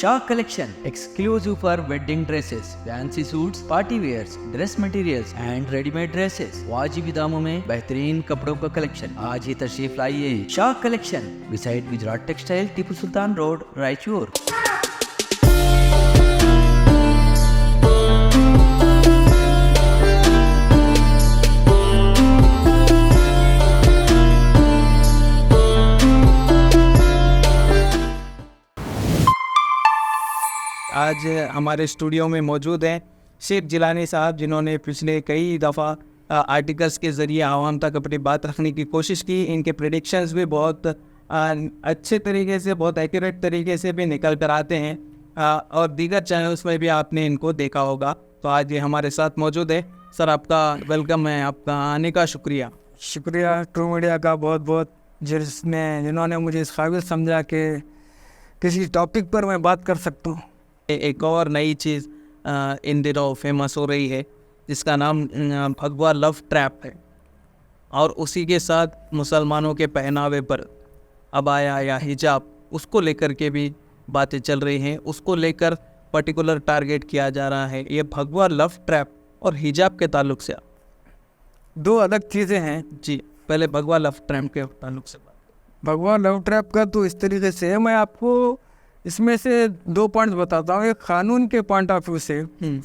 Shah Collection, exclusive for wedding dresses, fancy suits, party wears, dress materials and ready-made dresses. वाजिब दामों में बेहतरीन कपड़ों का कलेक्शन। आज ही तशरीफ लाइए Shah collection, beside Gujarat textile, Tipu Sultan road, Raichur. आज हमारे स्टूडियो में मौजूद हैं शेख जिलानी साहब, जिन्होंने पिछले कई दफ़ा आर्टिकल्स के ज़रिए आवाम तक अपनी बात रखने की कोशिश की। इनके प्रेडिक्शंस भी बहुत अच्छे तरीके से, बहुत एक्यूरेट तरीके से भी निकल कर आते हैं और दीगर चैनल्स में भी आपने इनको देखा होगा। तो आज ये हमारे साथ मौजूद है। सर, आपका वेलकम है, आपका आने का शुक्रिया। शुक्रिया ट्रू मीडिया का बहुत बहुत, जिन्होंने मुझे इस काबिल समझा कि किसी टॉपिक पर मैं बात कर सकता हूँ। एक और नई चीज़ इन दिनों फेमस हो रही है जिसका नाम भगवा लव ट्रैप है, और उसी के साथ मुसलमानों के पहनावे पर अबाया या हिजाब, उसको लेकर के भी बातें चल रही हैं। उसको लेकर पर्टिकुलर टारगेट किया जा रहा है। ये भगवा लव ट्रैप और हिजाब के ताल्लुक से दो अलग चीज़ें हैं जी। पहले भगवा लव ट्रैप के ताल्लुक से बात। भगवा लव ट्रैप का तो इस तरीके से है, मैं आपको इसमें से दो पॉइंट्स बताता हूँ। एक कानून के पॉइंट ऑफ व्यू से,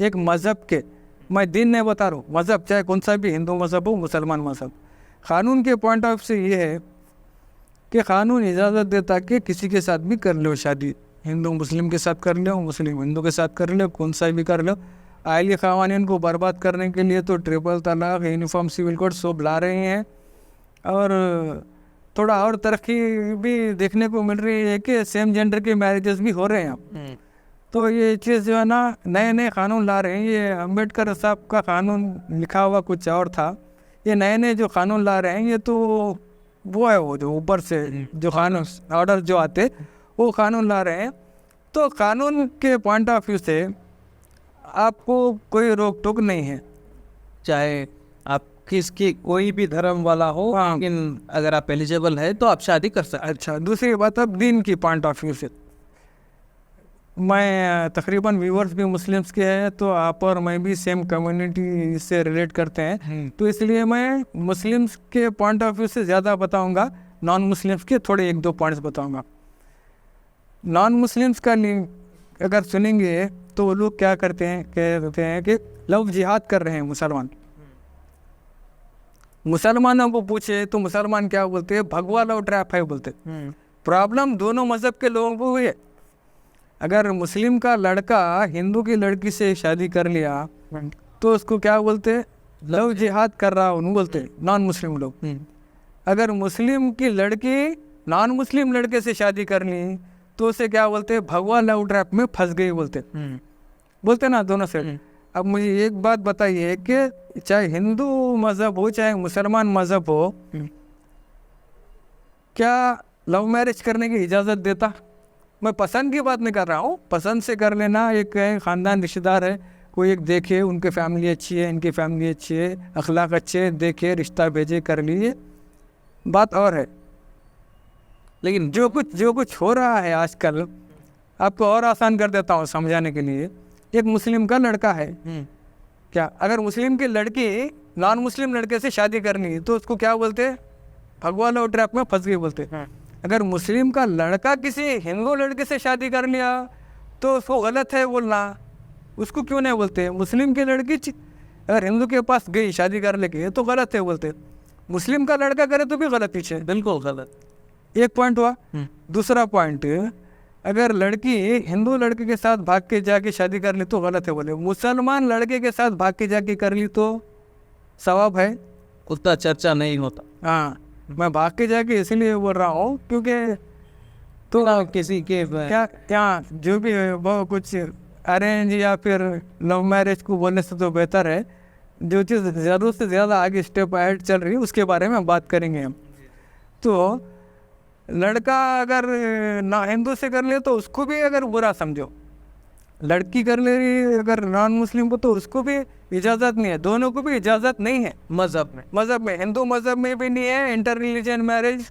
एक मज़हब के, मैं दिन नहीं बता रहा हूँ, मज़हब चाहे कौन सा भी, हिंदू मज़हब हो, मुसलमान मज़हब। कानून के पॉइंट ऑफ से ये है कि कानून इजाज़त देता कि किसी के साथ भी कर लो शादी, हिंदू मुस्लिम के साथ कर लो, मुस्लिम हिंदू के साथ कर लो, कौन सा भी कर लो। आइली क़वानीन को बर्बाद करने के लिए तो ट्रिपल तलाक, यूनिफॉर्म सिविल कोड सब ला रहे हैं, और थोड़ा और तरक्की भी देखने को मिल रही है कि सेम जेंडर के मैरिजेस भी हो रहे हैं अब। तो ये चीज़ जो है ना, नए नए कानून ला रहे हैं। ये अम्बेडकर साहब का कानून लिखा हुआ कुछ और था, ये नए नए जो कानून ला रहे हैं ये तो वो है, वो जो ऊपर से जो कानून ऑर्डर जो आते वो कानून ला रहे हैं। तो कानून के पॉइंट ऑफ व्यू से आपको कोई रोक टोक नहीं है, चाहे आप किसकी कोई भी धर्म वाला हो, लेकिन अगर आप एलिजिबल है तो आप शादी कर सकते। अच्छा, दूसरी बात, अब दीन की पॉइंट ऑफ व्यू से, मैं तकरीबन व्यूअर्स भी मुस्लिम्स के हैं, तो आप और मैं भी सेम कम्युनिटी से रिलेट करते हैं, तो इसलिए मैं मुस्लिम्स के पॉइंट ऑफ व्यू से ज़्यादा बताऊंगा, नॉन मुस्लिम्स के थोड़े एक दो पॉइंट्स बताऊंगा। नॉन मुस्लिम्स का अगर सुनेंगे तो वो लोग क्या करते हैं, कहते हैं कि लव जिहाद कर रहे हैं मुसलमान। मुसलमानों को पूछे तो मुसलमान क्या बोलते हैं, भगवा लव ट्रैप है बोलते। प्रॉब्लम दोनों मज़हब के लोगों को हुई है। अगर मुस्लिम का लड़का हिंदू की लड़की से शादी कर लिया तो उसको क्या बोलते, लव जिहाद कर रहा हूँ बोलते नॉन मुस्लिम लोग। अगर मुस्लिम की लड़की नॉन मुस्लिम लड़के से शादी कर ली तो उसे क्या बोलते, भगवा लव ट्रैप में फंस गई बोलते ना, दोनों से। अब मुझे एक बात बताइए कि चाहे हिंदू मज़हब हो चाहे मुसलमान मज़हब हो, क्या लव मैरिज करने की इजाज़त देता? मैं पसंद की बात नहीं कर रहा हूँ, पसंद से कर लेना, एक ख़ानदान रिश्तेदार है, कोई एक देखे उनके फैमिली अच्छी है, इनकी फैमिली अच्छी है, अखलाक अच्छे है, देखे रिश्ता भेजे कर लिए, बात और है। लेकिन जो कुछ हो रहा है आजकल, आपको और आसान कर देता हूँ समझाने के लिए। एक मुस्लिम का लड़का है, क्या अगर मुस्लिम की लड़की नॉन मुस्लिम लड़के से शादी करनी तो उसको क्या बोलते, भगवा लव ट्रैप में फंस गई बोलते। अगर मुस्लिम का लड़का किसी हिंदू लड़के से शादी कर लिया तो उसको गलत है बोलना, उसको क्यों नहीं बोलते? मुस्लिम की लड़की अगर हिंदू के पास गई शादी कर लेके तो गलत है बोलते, मुस्लिम का लड़का करे तो भी गलत पीछे, बिल्कुल गलत। एक पॉइंट हुआ। दूसरा पॉइंट, अगर लड़की हिंदू लड़के के साथ भाग के जाके शादी कर ली तो गलत है बोले, मुसलमान लड़के के साथ भाग के जाके कर ली तो सवाब है, उतना चर्चा नहीं होता। हाँ, मैं भाग के जाके इसलिए बोल रहा हूँ क्योंकि तो किसी के क्या जो भी है वो कुछ अरेंज या फिर लव मैरिज को बोलने से तो बेहतर है, जो चीज़ ज़रूरत से ज़्यादा आगे स्टेप अहेड चल रही है उसके बारे में बात करेंगे हम। तो लड़का अगर ना हिंदू से कर ले तो उसको भी अगर बुरा समझो, लड़की कर ले रही अगर नॉन मुस्लिम को तो उसको भी इजाज़त नहीं है, दोनों को भी इजाज़त नहीं है मज़हब में। हिंदू मज़हब में भी नहीं है इंटर रिलीजन मैरिज,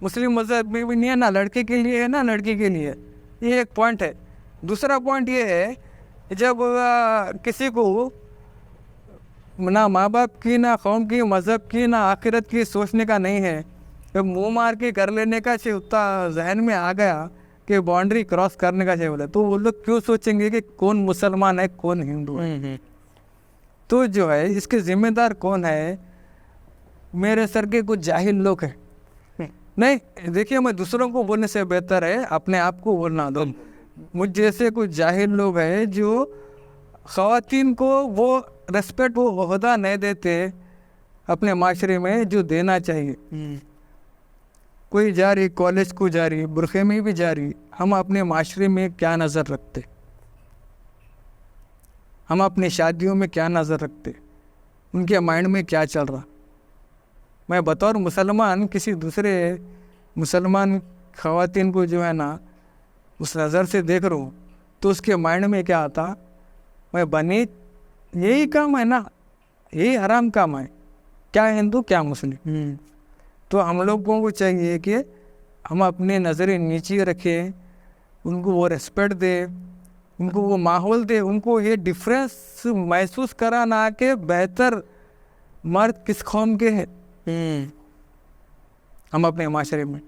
मुस्लिम मज़हब में भी नहीं है, ना लड़के के लिए है ना लड़की के लिए। ये एक पॉइंट है। दूसरा पॉइंट ये है, जब किसी को ना माँ बाप की, ना कौम की, मज़हब की, ना आखिरत की सोचने का नहीं है, जब मुंह मार के कर लेने का चाहिए, उतना जहन में आ गया कि बाउंड्री क्रॉस करने का चाहिए बोले, तो वो लोग क्यों सोचेंगे कि कौन मुसलमान है कौन हिंदू है। तो जो है इसके जिम्मेदार कौन है? मेरे सर के कुछ जाहिल लोग हैं। नहीं देखिए, मैं दूसरों को बोलने से बेहतर है अपने आप को बोलना दो। मुझ जैसे कुछ जाहिल लोग हैं जो ख़वातीन को वो रेस्पेक्ट, वो ओहदा नहीं देते अपने माशरे में जो देना चाहिए। कोई जा रही कॉलेज को जा रही, बुरखे में भी जा रही, हम अपने माशरे में क्या नज़र रखते, हम अपनी शादियों में क्या नज़र रखते, उनके माइंड में क्या चल रहा। मैं बतौर मुसलमान किसी दूसरे मुसलमान ख़वातीन को जो है ना उस नज़र से देख रहा हूँ, तो उसके माइंड में क्या आता, मैं बनी यही काम है ना, यही हराम काम है, क्या हिंदू क्या मुस्लिम। तो हम लोगों को चाहिए कि हम अपने नज़रें नीचे रखें, उनको वो रेस्पेक्ट दे, उनको वो माहौल दे, उनको ये डिफरेंस महसूस कराना कि बेहतर मर्द किस कौम के हैं। हम अपने माशरे में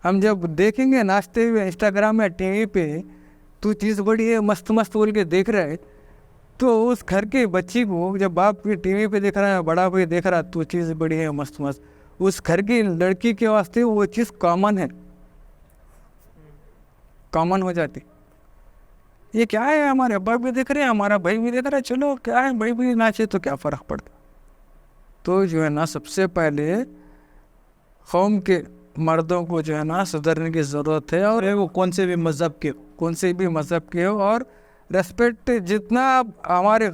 हम जब देखेंगे नाचते हुए इंस्टाग्राम या टीवी पे, तो चीज़ बड़ी है मस्त मस्त बोल के देख रहा है, तो उस घर के बच्ची को जब बाप की टीवी पे देख रहा है, बड़ा भाई देख रहा है, तो चीज़ बड़ी है मस्त मस्त, उस घर की लड़की के वास्ते वो चीज़ कॉमन है, कॉमन हो जाती। ये क्या है, हमारे अब्बा भी देख रहे हैं, हमारा भाई भी देख रहा है, चलो क्या है, भाई भी नाचे तो क्या फ़र्क पड़ता। तो जो है ना सबसे पहले कौम के मर्दों को जो है ना सुधरने की ज़रूरत है, और वो कौन से भी मज़हब के, कौन से भी मज़हब के हो। और रेस्पेक्ट जितना आप हमारे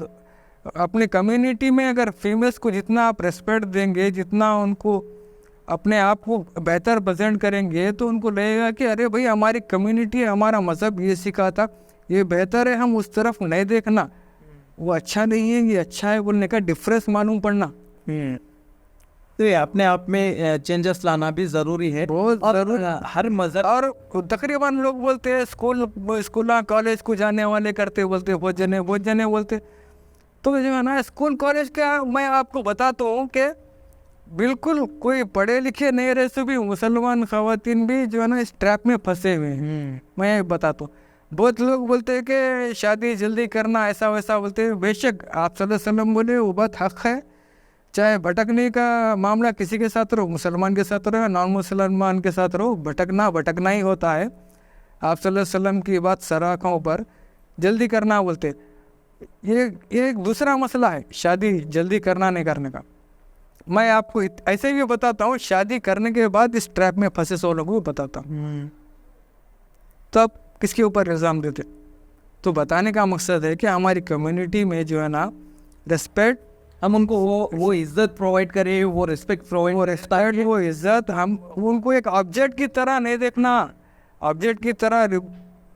अपने कम्युनिटी में अगर फीमेल्स को जितना आप रेस्पेक्ट देंगे, जितना उनको अपने आप को बेहतर प्रेजेंट करेंगे, तो उनको लगेगा कि अरे भाई हमारी कम्युनिटी, हमारा मज़हब ये सिखाता, ये बेहतर है, हम उस तरफ नहीं देखना, वो अच्छा नहीं है ये अच्छा है बोलने का डिफरेंस मालूम पड़ना। तो ये अपने आप में चेंजेस लाना भी ज़रूरी है, बहुत ज़रूरी। हर मज़हब। और तकरीबन लोग बोलते हैं स्कूल कॉलेज को जाने वाले करते बोलते बहुत जने बोलते, तो जो है ना स्कूल कॉलेज का मैं आपको बताता हूँ कि बिल्कुल कोई पढ़े लिखे नहीं रहे से भी मुसलमान ख़वातीन भी जो है ना इस ट्रैप में फंसे हुए हैं। मैं बताता हूँ, बहुत लोग बोलते हैं कि शादी जल्दी करना ऐसा वैसा बोलते हैं, बेशक आप सल्लल्लाहु अलैहि वसल्लम बोले वो बात हक़ है, चाहे भटकने का मामला किसी के साथ रहो, मुसलमान के साथ रहो या नॉन मुसलमान के साथ रहो, भटकना ही होता है। आप सल्लल्लाहु अलैहि वसल्लम की बात सराखों पर जल्दी करना बोलते, ये एक दूसरा मसला है शादी जल्दी करना नहीं करने का। मैं आपको ऐसे भी बताता हूँ, शादी करने के बाद इस ट्रैप में फंसे 100 लोगों को बताता हूँ, तब किसके ऊपर इल्ज़ाम देते। तो बताने का मकसद है कि हमारी कम्युनिटी में जो है ना रेस्पेक्ट, हम उनको वो इज़्ज़त प्रोवाइड करें, वो रिस्पेक्ट प्रोवाइड, वो इज़्ज़त, हम उनको एक ऑब्जेक्ट की तरह नहीं देखना, ऑब्जेक्ट की तरह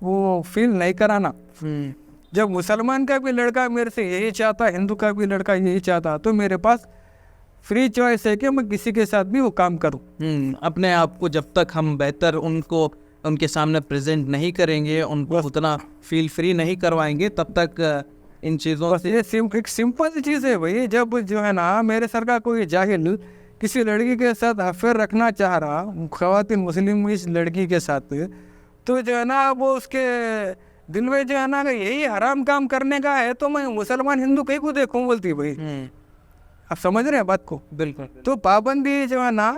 वो फील नहीं कराना। जब मुसलमान का भी लड़का मेरे से यही चाहता, हिंदू का भी लड़का यही चाहता, तो मेरे पास फ्री चॉइस है कि मैं किसी के साथ भी वो काम करूं। अपने आप को जब तक हम बेहतर उनके सामने प्रेजेंट नहीं करेंगे, उनको उतना फील फ्री नहीं करवाएंगे, तब तक इन चीज़ों से। ये एक सिंपल सी चीज़ है भाई, जब जो है ना मेरे सर का कोई जाहिल किसी लड़की के साथ अफेयर रखना चाह रहा, ख़वातीन मुस्लिम इस लड़की के साथ, तो जो है ना वो उसके दिल में जो है ना यही हराम काम करने का है, तो मैं मुसलमान हिंदू कहीं को देखूँ बोलती भाई। आप समझ रहे हैं बात को? बिल्कुल। तो पाबंदी जो है ना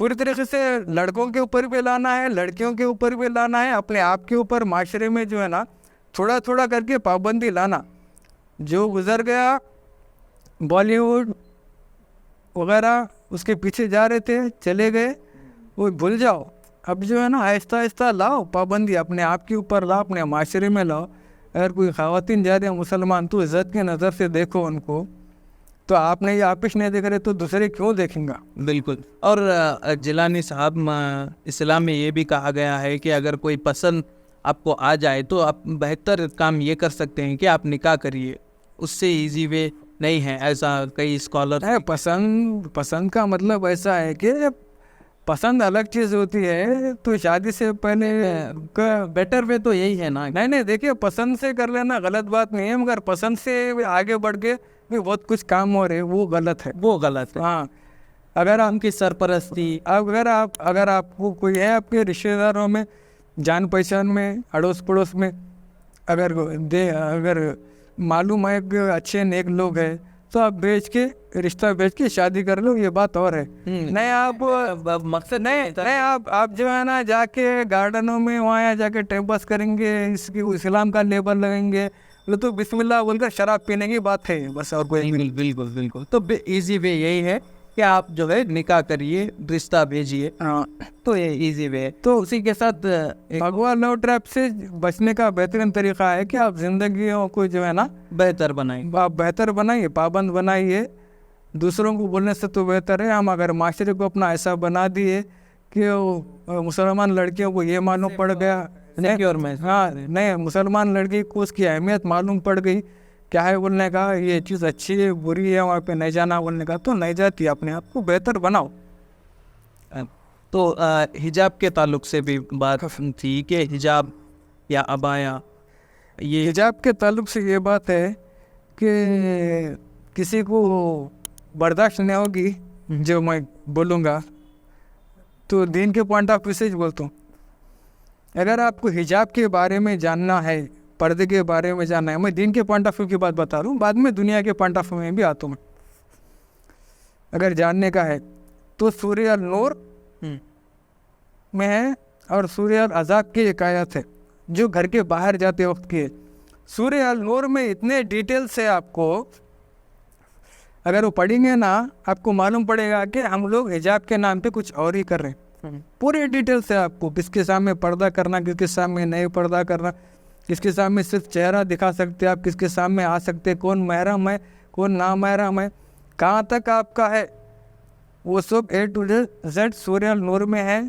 पूरी तरीके से लड़कों के ऊपर भी लाना है, लड़कियों के ऊपर भी लाना है, अपने आप के ऊपर माशरे में जो है ना थोड़ा थोड़ा करके पाबंदी लाना। जो गुजर गया बॉलीवुड वगैरह उसके पीछे जा रहे थे, चले गए, वो भूल जाओ। अब जो है ना आहिस्ता आहिस्ता लाओ पाबंदी, अपने आप के ऊपर लाओ, अपने माशरे में लाओ। अगर कोई ख़वातीन जा रहे हैं मुसलमान, तो इज़्ज़त की नज़र से देखो उनको। तो आपने ये आपिश नहीं देख रहे तो दूसरे क्यों देखेंगे? बिल्कुल। और जिलानी साहब, इस्लाम में ये भी कहा गया है कि अगर कोई पसंद आपको आ जाए तो आप बेहतर काम ये कर सकते हैं कि आप निकाह करिए, उससे इजी वे नहीं है, ऐसा कई स्कॉलर है। पसंद का मतलब ऐसा है कि पसंद अलग चीज़ होती है, तो शादी से पहले बेटर वे तो यही है ना। नहीं नहीं, देखिए पसंद से कर लेना गलत बात नहीं है, मगर पसंद से भी आगे बढ़ के भी बहुत कुछ काम हो रहे वो गलत है। वो गलत है। हाँ, अगर आप उनकी सरपरस्ती, अगर आपको कोई है आपके रिश्तेदारों में, जान पहचान में, अड़ोस पड़ोस में, अगर मालूम है कि अच्छे नेक लोग हैं, तो आप रिश्ता बेच के शादी कर लो, ये बात और है। नहीं आप मकसद नहीं आप जो है ना जाके गार्डनों में वहाँ जाके टाइम पास करेंगे, इसकी इस्लाम का लेबल लगाएंगे, तो बिस्मिल्लाह बोलकर शराब पीने की बात है बस, और कोई बिल्कुल बिल्कुल बिल्कुल। तो इजी वे यही है कि आप जो है निकाह करिए, रिश्ता भेजिए। हाँ, तो ये इजी वे है। तो उसी के साथ भगवा लव ट्रैप से बचने का बेहतरीन तरीका है कि आप जिंदगी को जो है ना बेहतर बनाएं। आप बेहतर बनाइए, पाबंद बनाइए। दूसरों को बोलने से तो बेहतर है हम अगर माशरे को अपना ऐसा बना दिए कि मुसलमान लड़कियों को ये मालूम पड़ गया, सिक्योर में, हाँ नहीं, मुसलमान लड़की को उसकी अहमियत मालूम पड़ गई, क्या है बोलने का, ये चीज़ अच्छी है बुरी है, वहाँ पे नहीं जाना बोलने का, तो नहीं जाती। अपने आप को बेहतर बनाओ। तो हिजाब के ताल्लुक से भी बात थी कि हिजाब या अबाया, ये हिजाब के ताल्लुक से ये बात है कि किसी को बर्दाश्त नहीं होगी जो मैं बोलूँगा, तो दीन के पॉइंट ऑफ व्यू से बोलता हूँ। अगर आपको हिजाब के बारे में जानना है, पर्दे के बारे में जानना है, मैं दीन के पॉइंट ऑफ व्यू की बात बता रहा हूँ, बाद में दुनिया के पॉइंट ऑफ व्यू में भी आता हूँ। अगर जानने का है तो सूरह अल-नूर में है, और सूरह अल-अहज़ाब की एक आयत है जो घर के बाहर जाते वक्त की है। सूरह अल-नूर में इतने डिटेल से आपको अगर वो पढ़ेंगे ना, आपको मालूम पड़ेगा कि हम लोग हिजाब के नाम पे कुछ और ही कर रहे हैं। पूरे डिटेल से आपको किसके सामने पर्दा करना, किसके सामने नहीं पर्दा करना, किसके सामने सिर्फ चेहरा दिखा सकते आप, किसके सामने आ सकते, कौन महरम है कौन ना महरम है, कहाँ तक आपका है, वो सब A to Z सूरह अल-नूर में है।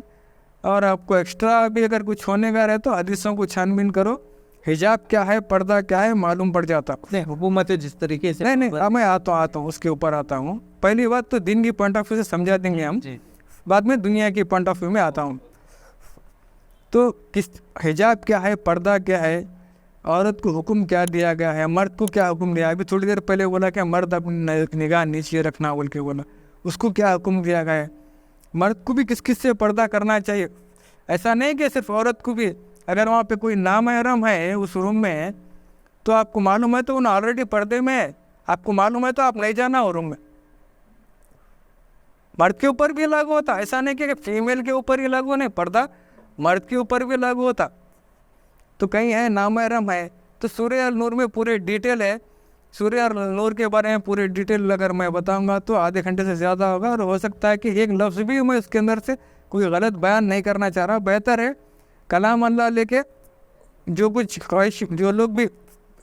और आपको एक्स्ट्रा भी अगर कुछ होने का रहे तो हदीसों को छानबीन करो, हिजाब क्या है, पर्दा क्या है, मालूम पड़ जाता। नहीं, हुकूमत जिस तरीके से नहीं अब मैं आता हूँ उसके ऊपर आता हूँ। पहली बात तो दिन की पॉइंट ऑफ व्यू से समझा देंगे हम, बाद में दुनिया की पॉइंट ऑफ व्यू में आता हूँ। तो किस हिजाब क्या है, पर्दा क्या है, औरत को हुक्म क्या दिया गया है, मर्द को क्या हुक्म दिया है। अभी थोड़ी देर पहले बोला कि मर्द अपनी निगाह नीचे रखना बोल के बोला, उसको क्या हुक्म दिया गया है। मर्द को भी किस किस से पर्दा करना चाहिए, ऐसा नहीं कि सिर्फ औरत को भी। अगर वहाँ पे कोई नामहरम है उस रूम में, तो आपको मालूम है तो उन ऑलरेडी पर्दे में है, आपको मालूम है तो आप नहीं जाना वो रूम में। मर्द के ऊपर भी लागू होता, ऐसा नहीं कि फीमेल के ऊपर ही लागू नहीं, पर्दा मर्द के ऊपर भी लागू होता। तो कहीं है नामहरम है, तो सूरह अल-नूर में पूरे डिटेल है। सूरह अल-नूर के बारे में पूरे डिटेल अगर मैं बताऊंगा तो आधे घंटे से ज़्यादा होगा, और हो सकता है कि एक लफ्ज़ भी मैं इसके अंदर से कोई गलत बयान नहीं करना चाह रहा। बेहतर है कलाम अल्लाह लेके जो कुछ ख्वाहिश, जो लोग भी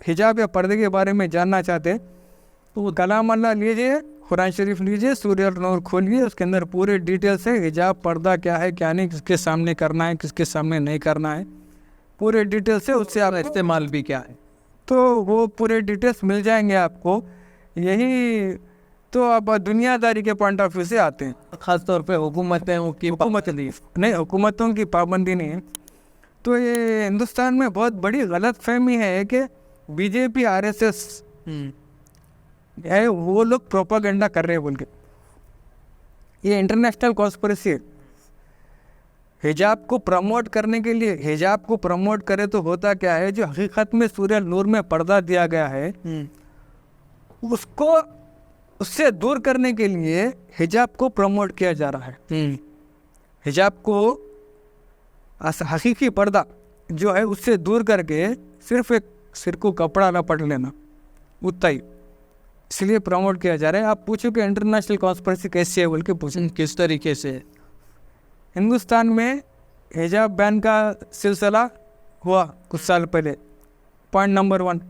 हिजाब या पर्दे के बारे में जानना चाहते हैं, तो वो कलाम अल्लाह लीजिए, कुरान शरीफ लीजिए, सूरह अल-नूर खोलिए, उसके अंदर पूरे डिटेल से हिजाब पर्दा क्या है क्या नहीं, किसके सामने करना है किसके सामने नहीं करना है, पूरे डिटेल से उससे आप इस्तेमाल भी क्या है, तो वो पूरे डिटेल्स मिल जाएंगे आपको। यही तो अब दुनियादारी के पॉइंट ऑफ व्यू से आते हैं। ख़ासतौर पे हुकूमतों की नहीं, हुकूमतों की पाबंदी नहीं है। तो ये हिंदुस्तान में बहुत बड़ी गलत फहमी है कि बीजेपी RSS है वो लोग प्रोपागेंडा कर रहे हैं बोल के, ये इंटरनेशनल कॉन्स्पिरेसी है। हिजाब को प्रमोट करने के लिए, हिजाब को प्रमोट करे तो होता क्या है, जो हकीकत में सूरह नूर में पर्दा दिया गया है उसको उससे दूर करने के लिए हिजाब को प्रमोट किया जा रहा है। हिजाब को हकीकी पर्दा जो है उससे दूर करके सिर्फ एक सिर को कपड़ा लपेट लेना, उतना ही, इसलिए प्रमोट किया जा रहा है। आप पूछो कि इंटरनेशनल कॉन्स्पिरेसी कैसी है बोल के पूछो, किस तरीके से। हिंदुस्तान में हिजाब बैन का सिलसिला हुआ कुछ साल पहले, पॉइंट नंबर 1।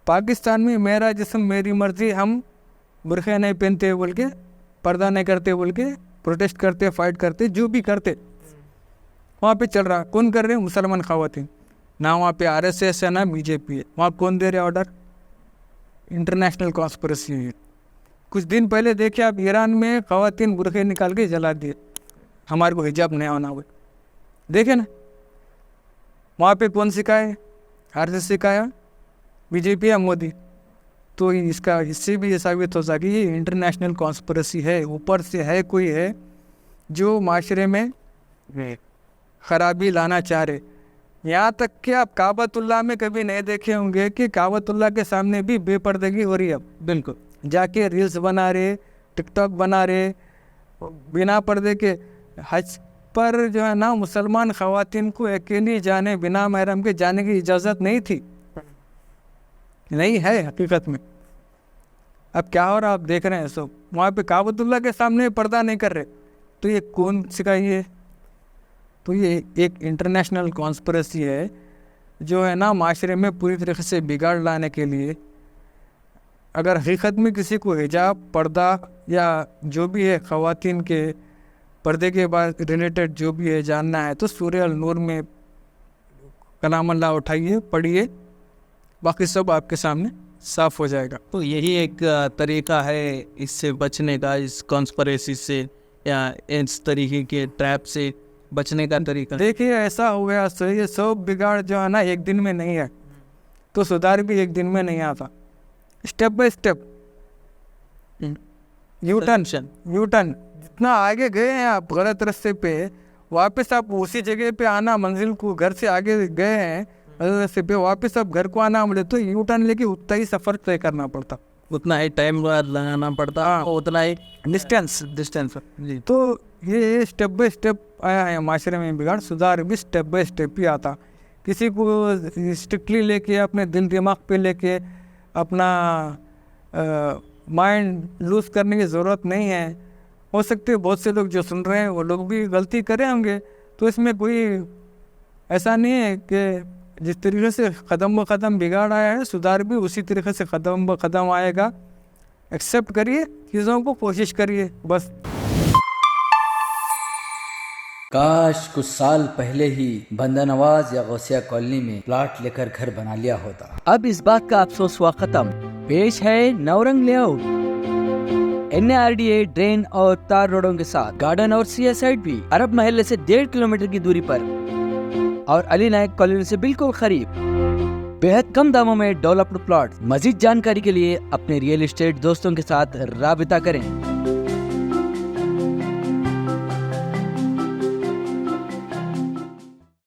पाकिस्तान में मेरा जिस्म मेरी मर्जी, हम बुरखे नहीं पहनते बोल के, पर्दा नहीं करते बोल के प्रोटेस्ट करते, फाइट करते, जो भी करते वहाँ पे चल रहा। कौन कर रहे हैं? मुसलमान ख़वातीन। ना वहाँ पे RSS है ना BJP है, वहाँ कौन दे रहे ऑर्डर? इंटरनेशनल कॉन्स्पिरेसी है। कुछ दिन पहले देखिए आप, ईरान में ख़वातीन बुरखे निकाल के जला दिए, हमारे को हिजाब नहीं होना हुआ। देखे ना वहाँ पे कौन सिखाए, आरएसएस सिखाया, बीजेपी या मोदी। तो इसका इससे भी ये साबित हो सके ये इंटरनेशनल कॉन्स्पिरेसी है, ऊपर से है कोई है जो माशरे में खराबी लाना चाह रहे। यहाँ तक कि आप काबतुल्लाह में कभी नहीं देखे होंगे कि काबतुल्लाह के सामने भी बेपर्दगी हो रही है। अब बिल्कुल जाके रील्स बना रहे, टिकटॉक बना रहे बिना पर्दे के। हज पर जो है ना मुसलमान ख़वातीन को अकेली जाने, बिना महरम के जाने की इजाज़त नहीं थी, नहीं है हकीकत में। अब क्या हो रहा आप देख रहे हैं सब, वहाँ पे काबतुल्लाह के सामने पर्दा नहीं कर रहे। तो ये कौन सिखाइए? तो ये एक इंटरनेशनल कॉन्स्पिरेसी है जो है ना माशरे में पूरी तरीके से बिगाड़ लाने के लिए। अगर हकीकत में किसी को हिजाब, पर्दा या जो भी है ख़वातीन के पर्दे के बाद रिलेटेड जो भी है जानना है तो सूरह अल नूर में कलाम अल्लाह उठाइए, पढ़िए, बाकी सब आपके सामने साफ़ हो जाएगा। तो यही एक तरीका है इससे बचने का, इस कॉन्स्पिरेसी से या इस तरीके के ट्रैप से बचने का तरीका। देखिए ऐसा हो गया तो ये सब बिगाड़ जो है ना एक दिन में नहीं है, तो सुधार भी एक दिन में नहीं आता। Step by step U turn, जितना आगे गए हैं आप गलत रास्ते पे, वापस आप उसी जगह पे आना, मंजिल को घर से आगे गए हैं गलत रास्ते पे, वापस आप घर को आना बोले तो यू टर्न लेके उतना ही सफ़र तय करना पड़ता, उतना ही टाइम लगाना पड़ता, उतना ही डिस्टेंस जी। तो ये स्टेप बाय स्टेप आया है माशरे में बिगाड़। सुधार भी स्टेप बाय स्टेप ही आता। किसी को स्ट्रिक्टली लेके अपने दिल दिमाग पे लेके अपना माइंड लूज करने की ज़रूरत नहीं है। हो सकते है बहुत से लोग जो सुन रहे हैं वो लोग भी गलती करे होंगे, तो इसमें कोई ऐसा नहीं है कि जिस तरीके से क़दम ब क़दम बिगाड़ आया है सुधार भी उसी तरीके से क़दम ब क़दम आएगा। एक्सेप्ट करिए चीज़ों को, कोशिश करिए बस। काश कुछ साल पहले ही बंदा नवाज या गौसिया कॉलोनी में प्लॉट लेकर घर बना लिया होता। अब इस बात का अफसोस हुआ खत्म। पेश है नवरंग लेआउट, NARDA ड्रेन और तार रोडों के साथ, गार्डन और सीए साइड भी अरब महल्ले से 1.5 किलोमीटर की दूरी पर और अली नायक कॉलोनी से बिल्कुल करीब। बेहद कम दामों में डेवलप्ड प्लॉट। मजीद जानकारी के लिए अपने रियल एस्टेट दोस्तों के साथ राबिता करें।